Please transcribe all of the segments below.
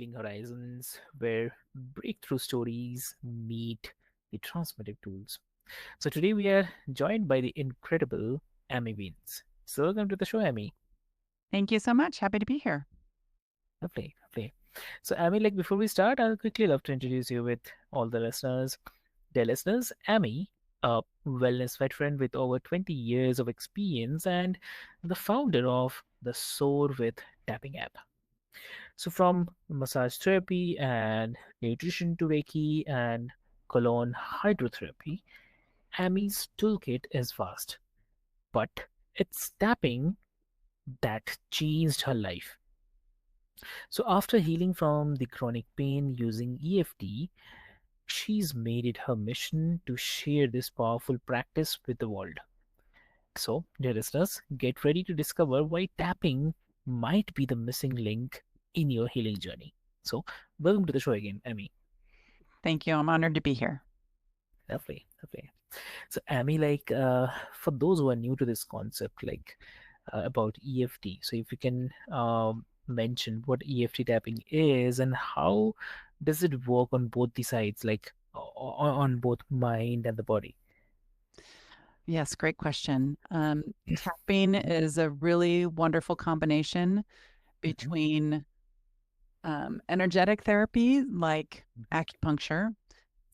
Healing Horizons, where breakthrough stories meet the transformative tools. So today we are joined by the incredible Amy Vince. So welcome to the show, Amy. Thank you so much. Happy to be here. Lovely, lovely. So Amy, before we start, I'll quickly love to introduce you with all the listeners. Dear listeners, Amy, a wellness veteran with over 20 years of experience and the founder of the Soar with Tapping app. So, from massage therapy and nutrition to Reiki and colon hydrotherapy, Amy's toolkit is vast, but it's tapping that changed her life. So, after healing from the chronic pain using EFT, she's made it her mission to share this powerful practice with the world. So, dear listeners, get ready to discover why tapping might be the missing link in your healing journey. So, welcome to the show again, Amy. Thank you. I'm honored to be here. Lovely, lovely. So, Amy, for those who are new to this concept, about EFT, so if you can mention what EFT tapping is and how does it work on both the sides, on both mind and the body. Yes, great question. Tapping is a really wonderful combination Mhm, between energetic therapy like mhm. acupuncture,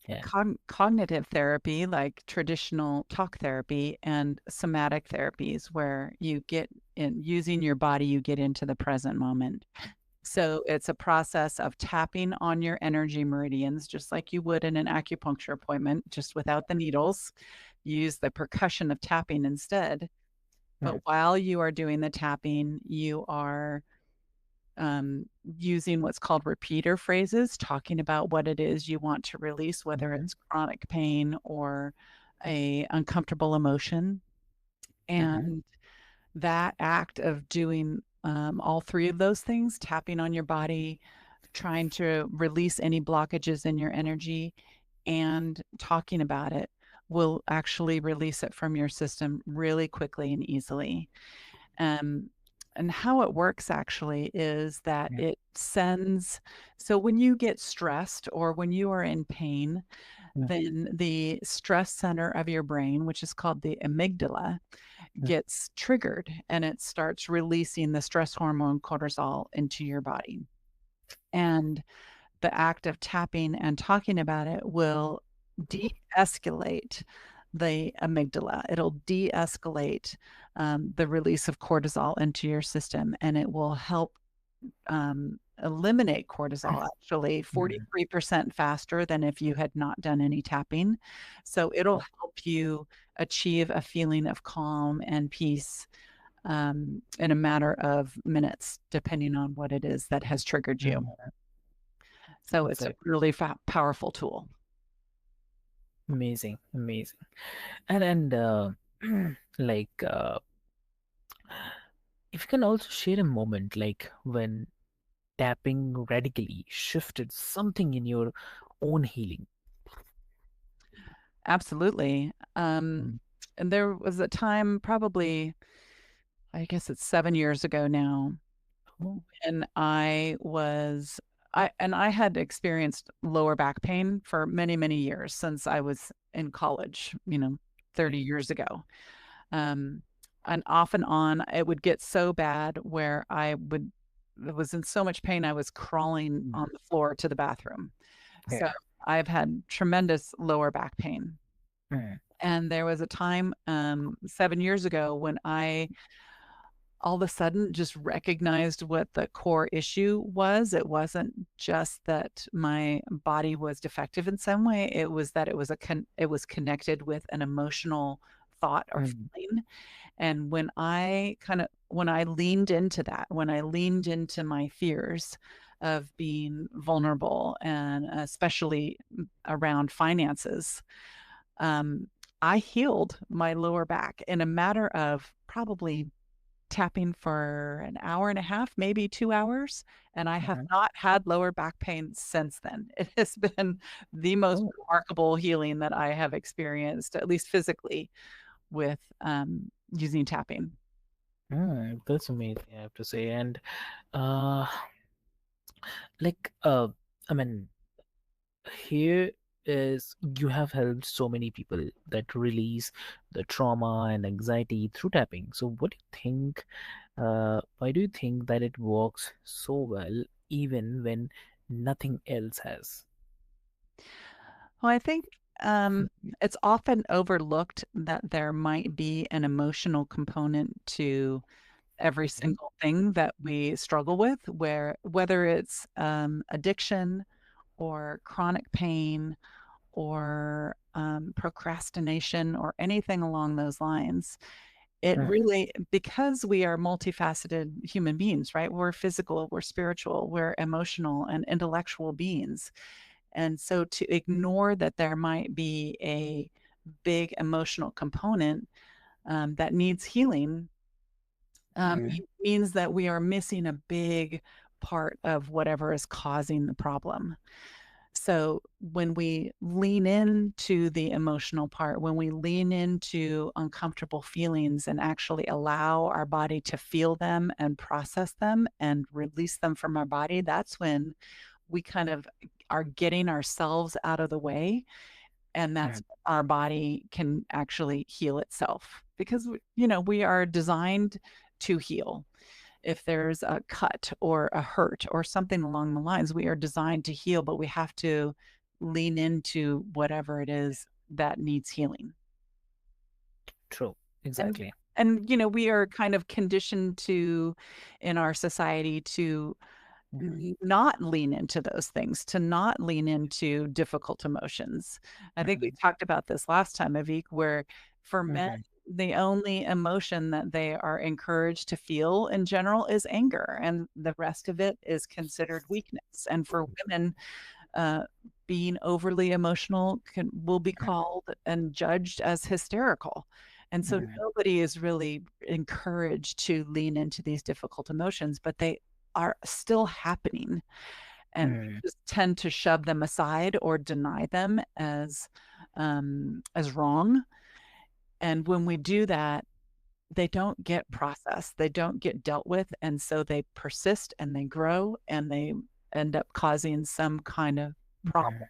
Yeah. cognitive therapy like traditional talk therapy, and somatic therapies where you get in using your body, you get into the present moment. So it's a process of tapping on your energy meridians, just like you would in an acupuncture appointment, just without the needles. Use the percussion of tapping instead. Mm, But while you are doing the tapping, you are using what's called repeater phrases, talking about what it is you want to release, whether mhm, it's chronic pain or a uncomfortable emotion. mhm, And that act of doing all three of those things, tapping on your body, trying to release any blockages in your energy, and talking about it will actually release it from your system really quickly and easily. Um, and how it works actually is that yeah, it sends, so when you get stressed or when you are in pain, yeah, then the stress center of your brain, which is called the amygdala, yeah, gets triggered and it starts releasing the stress hormone cortisol into your body. And the act of tapping and talking about it will de-escalate the amygdala. It'll de-escalate the release of cortisol into your system, and it will help eliminate cortisol actually mm, 43% faster than if you had not done any tapping. So it'll help you achieve a feeling of calm and peace in a matter of minutes, depending on what it is that has triggered you. mm. So it's a Exactly. really powerful tool. Amazing, amazing. And like if you can also share a moment when tapping radically shifted something in your own healing. Absolutely. Mm. And there was a time, probably, I guess it's 7 years ago now, Oh, and I had experienced lower back pain for many, many years since I was in college, 30 years ago. Um, and off and on, it would get so bad where I was in so much pain, I was crawling mm, on the floor to the bathroom. So yeah. I've had tremendous lower back pain. Mm, And there was a time 7 years ago when I all of a sudden just recognized what the core issue was. It wasn't just that my body was defective in some way. It was that it was connected with an emotional thought or mm, feeling. And when I leaned into that, when I leaned into my fears of being vulnerable and especially around finances, um, I healed my lower back in a matter of probably tapping for an hour and a half, maybe 2 hours. And I have mhm. not had lower back pain since then. It has been the most Oh, remarkable healing that I have experienced, at least physically, with using tapping. that's amazing, I have to say. And uh, Like, I mean, here is you have helped so many people that release the trauma and anxiety through tapping. So, what do you think? Why do you think that it works so well even when nothing else has? Well, I think it's often overlooked that there might be an emotional component to every Mhm. single thing that we struggle with, where whether it's addiction or chronic pain or procrastination or anything along those lines. It Mm, really, because we are multifaceted human beings, right? We're physical, we're spiritual, we're emotional and intellectual beings. And so to ignore that there might be a big emotional component that needs healing mm, means that we are missing a big part of whatever is causing the problem. So when we lean into the emotional part, when we lean into uncomfortable feelings and actually allow our body to feel them and process them and release them from our body, that's when we kind of are getting ourselves out of the way. And that's mm, our body can actually heal itself because, we are designed to heal. If there's a cut or a hurt or something along the lines, we are designed to heal, but we have to lean into whatever it is that needs healing. true, And exactly. we are kind of conditioned to in our society to Mhm, not lean into those things, to not lean into difficult emotions. I think we mhm, talked about this last time, Avik, where for men, mhm, the only emotion that they are encouraged to feel in general is anger, and the rest of it is considered weakness. And for women, uh, being overly emotional will be called and judged as hysterical. And so mhm, nobody is really encouraged to lean into these difficult emotions, but they are still happening. And we mhm, just tend to shove them aside or deny them as wrong. And when we do that, they don't get processed, they don't get dealt with. And so they persist and they grow and they end up causing some kind of problem. mhm,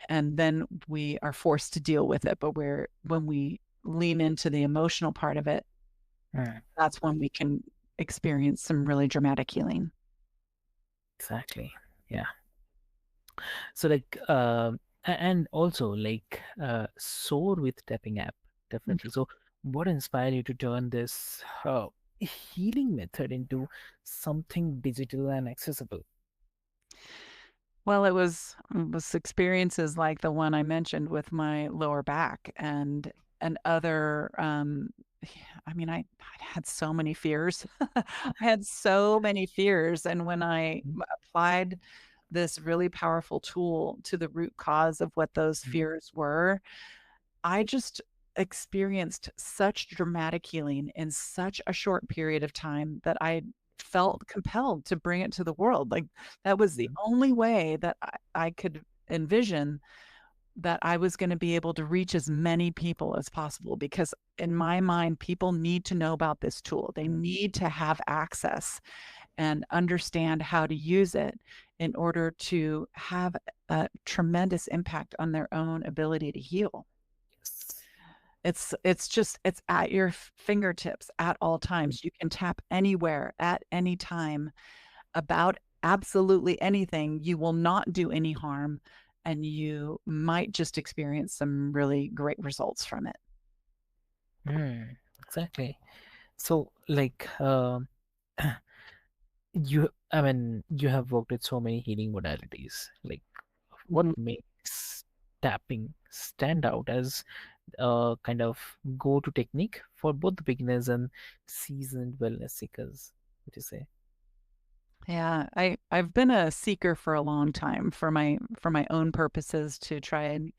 And then we are forced to deal with it. But when we lean into the emotional part of it, mhm. that's when we can experience some really dramatic healing. Exactly. Yeah. So like and also like Soar with tapping app, definitely. So what inspired you to turn this healing method into something digital and accessible? Well, it was experiences like the one I mentioned with my lower back and other I mean I had so many fears. I had so many fears and when I Mhm, applied this really powerful tool to the root cause of what those mhm, fears were, I just experienced such dramatic healing in such a short period of time that I felt compelled to bring it to the world. Like that was the mhm, only way that I could envision that I was going to be able to reach as many people as possible because in my mind people need to know about this tool. They need to have access and understand how to use it in order to have a tremendous impact on their own ability to heal. yes. It's at your fingertips at all times. You can tap anywhere at any time about absolutely anything. You will not do any harm, and you might just experience some really great results from it. Mm, exactly. So like you I mean you have worked with so many healing modalities. Like what Mhm. makes tapping stand out as a kind of go-to technique for both the beginners and seasoned wellness seekers, would you say? Yeah, I've been a seeker for a long time for my own purposes to try and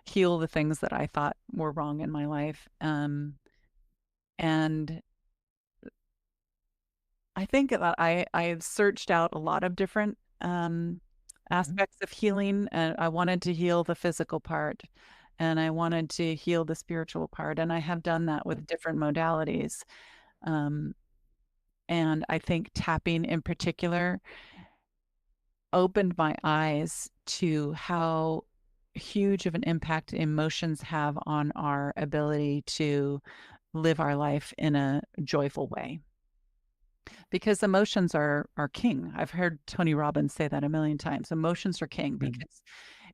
heal the things that I thought were wrong in my life. And I think that I've searched out a lot of different Mhm, aspects of healing, and I wanted to heal the physical part, and I wanted to heal the spiritual part, and I have done that with different modalities. Um, and I think tapping in particular opened my eyes to how huge of an impact emotions have on our ability to live our life in a joyful way, because emotions are king. I've heard Tony Robbins say that a million times. Emotions are king, Mm. because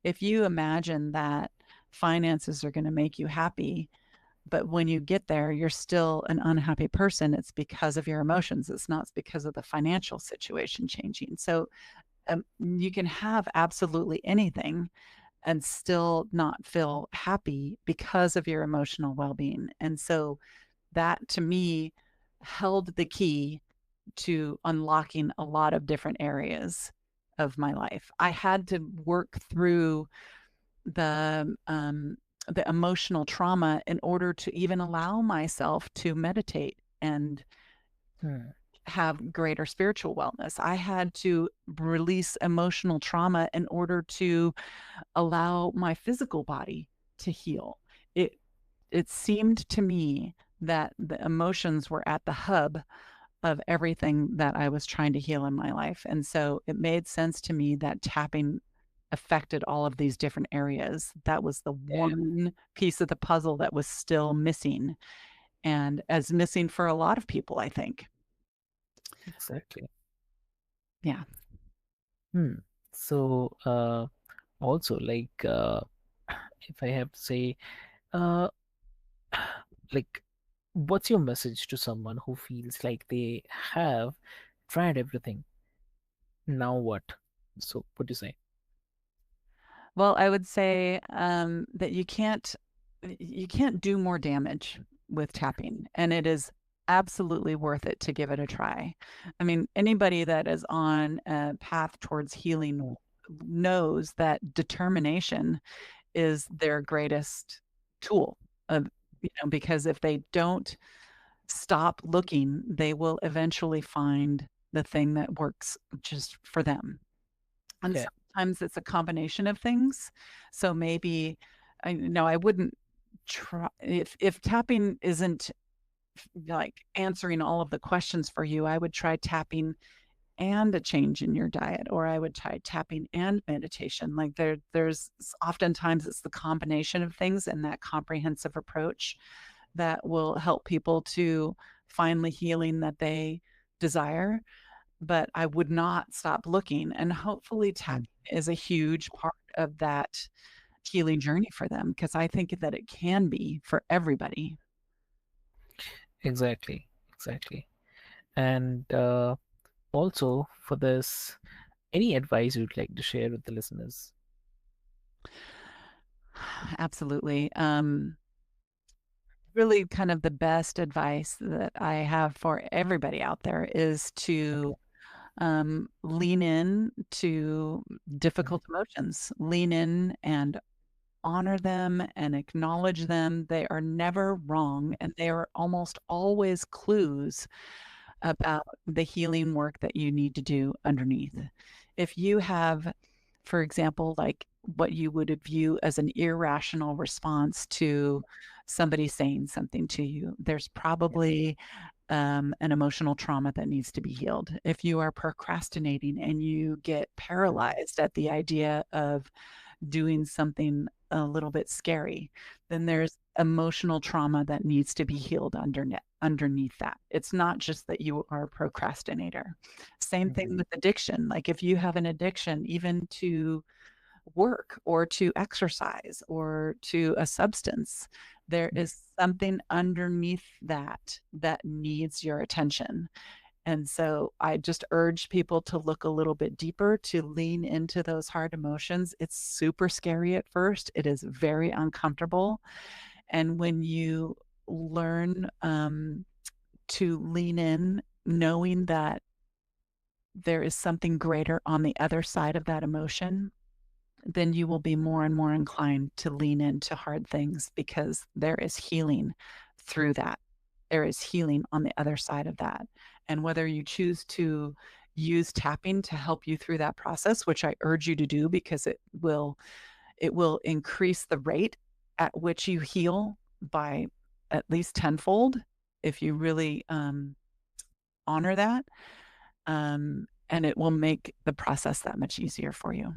if you imagine that finances are going to make you happy, but when you get there, you're still an unhappy person, it's because of your emotions. It's not because of the financial situation changing. So you can have absolutely anything and still not feel happy because of your emotional well-being. And so that to me held the key to unlocking a lot of different areas of my life. I had to work through the emotional trauma in order to even allow myself to meditate and Hmm. have greater spiritual wellness. I had to release emotional trauma in order to allow my physical body to heal. It it seemed to me that the emotions were at the hub of everything that I was trying to heal in my life. And so it made sense to me that tapping affected all of these different areas. That was the Yeah, one piece of the puzzle that was still missing, and as missing for a lot of people, I think. exactly. Yeah. Hmm. So, also like, if I have to say, uh, like, what's your message to someone who feels like they have tried everything? Now what? So, what do you say? Well, I would say that you can't do more damage with tapping, and it is absolutely worth it to give it a try. I mean, anybody that is on a path towards healing Hmm. knows that determination is their greatest tool of, because if they don't stop looking, they will eventually find the thing that works just for them. And Yeah. sometimes it's a combination of things. So maybe I no, I wouldn't try if tapping isn't like answering all of the questions for you, I would try tapping and a change in your diet, or I would try tapping and meditation. Like there's oftentimes it's the combination of things and that comprehensive approach that will help people to find the healing that they desire. But I would not stop looking, and hopefully Hmm. tapping is a huge part of that healing journey for them, because I think that it can be for everybody. Exactly. Exactly. And also for this, any advice you'd like to share with the listeners? Absolutely. Really kind of the best advice that I have for everybody out there is Okay. to lean in to Hmm. difficult emotions, lean in and honor them and acknowledge them. They are never wrong, and they are almost always clues about the healing work that you need to do underneath. If you have, for example, like what you would view as an irrational response to somebody saying something to you, there's Yeah. probably an emotional trauma that needs to be healed. If you are procrastinating and you get paralyzed at the idea of doing something a little bit scary, then there's emotional trauma that needs to be healed underneath that. It's not just that you are a procrastinator. Same thing Mhm. with addiction. Like if you have an addiction, even to work or to exercise or to a substance, there is something underneath that that needs your attention. And so I just urge people to look a little bit deeper, to lean into those hard emotions. It's super scary at first, it is very uncomfortable. And when you learn to lean in, knowing that there is something greater on the other side of that emotion, then you will be more and more inclined to lean into hard things, because there is healing through that. There is healing on the other side of that. And whether you choose to use tapping to help you through that process, which I urge you to do, because it will increase the rate at which you heal by at least tenfold if you really honor that. and it will make the process that much easier for you.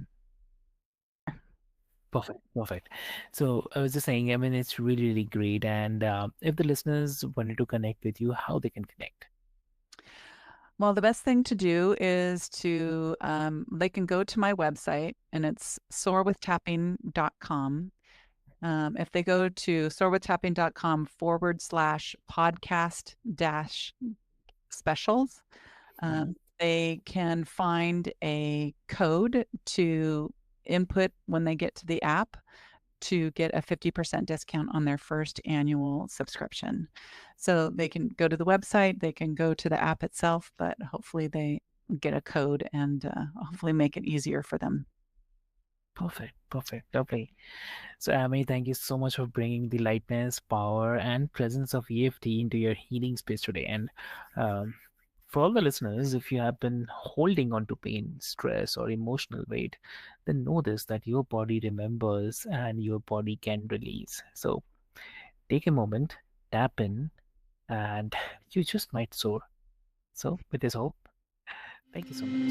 Perfect, perfect. So I was just saying, I mean, it's really, really great. And if the listeners wanted to connect with you, how they can connect? Well, the best thing to do is they can go to my website, and it's soarwithtapping.com. If they go to soarwithtapping.com/podcast dash specials, Mhm. they can find a code to input when they get to the app to get a 50% discount on their first annual subscription. So they can go to the website, they can go to the app itself, but hopefully they get a code and hopefully make it easier for them. Perfect, perfect, lovely. So, Amy, thank you so much for bringing the lightness, power, and presence of EFT into your healing space today. And um, for all the listeners, if you have been holding on to pain, stress, or emotional weight, then know this that your body remembers and your body can release. So, take a moment, tap in, and you just might soar. So, with this hope, thank you so much.